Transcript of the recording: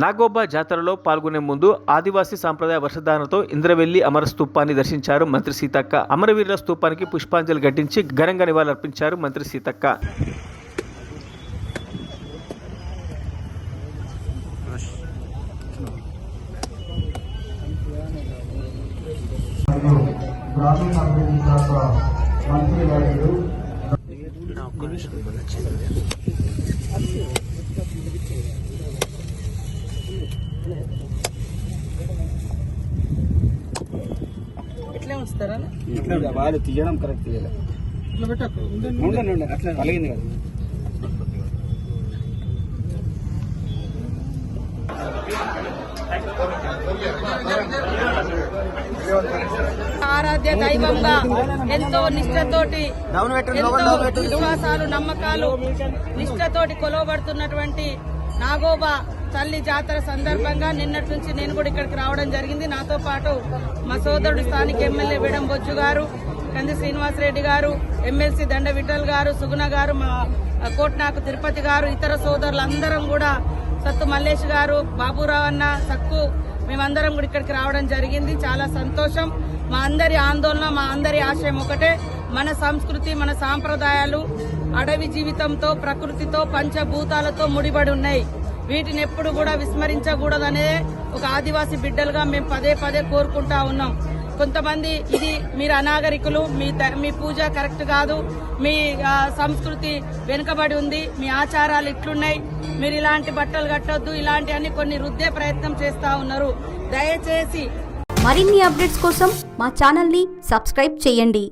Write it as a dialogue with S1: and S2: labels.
S1: నాగోబా జాతరలో పాల్గొనే ముందు ఆదివాసీ సాంప్రదాయ వర్షధారణతో ఇంద్రవెల్లి అమర స్తూపాన్ని దర్శించారు మంత్రి సీతక్క. అమరవీరుల స్తూపానికి పుష్పాంజలి ఘటించి ఘనంగా నివాళులర్పించారు మంత్రి సీతక్క.
S2: ఇట్లా వస్తారా?
S3: వాళ్ళు తీయడం కరెక్ట్ తీయాలి. అట్లా కలిగింది కదా.
S2: ఆరాధ్య దైవంగా ఎంతో నిష్ఠతోటి, ఎంతో విశ్వాసాలు, నమ్మకాలు, నిష్ఠతోటి కొలవబడుతున్నటువంటి నాగోబా తల్లి జాతర సందర్భంగా నిన్నటి నుంచి నేను కూడా ఇక్కడికి రావడం జరిగింది. నాతో పాటు మా సోదరుడు స్థానిక ఎమ్మెల్యే విడం బొజ్జు గారు, కంది శ్రీనివాసరెడ్డి గారు, ఎమ్మెల్సీ దండ విఠల్ గారు, సుగుణ గారు, మా కోట్నాకు తిరుపతి గారు, ఇతర సోదరులందరం కూడా, సత్తు మల్లేష్ గారు, బాబురావు అన్న, సక్కు, మేమందరం కూడా ఇక్కడికి రావడం జరిగింది. చాలా సంతోషం. మా అందరి ఆందోళన, మా అందరి ఆశయం ఒకటే, మన సంస్కృతి, మన సాంప్రదాయాలు అడవి జీవితంతో, ప్రకృతితో, పంచభూతాలతో ముడిపడి ఉన్నాయి. వీటిని ఎప్పుడు కూడా విస్మరించకూడదనే ఒక ఆదివాసీ బిడ్డలుగా మేము పదే పదే కోరుకుంటా ఉన్నాం. కొంతమంది ఇది మీరు అనాగరికులు, మీ పూజ కరెక్ట్ కాదు, మీ సంస్కృతి వెనుకబడి ఉంది, మీ ఆచారాలు ఇట్లున్నాయి, మీరు ఇలాంటి బట్టలు కట్టొద్దు, ఇలాంటివన్నీ కొన్ని రుద్దే ప్రయత్నం చేస్తా ఉన్నారు. దయచేసి
S4: మరిన్ని అప్డేట్స్ కోసం మా ఛానల్ ని సబ్స్క్రైబ్ చేయండి.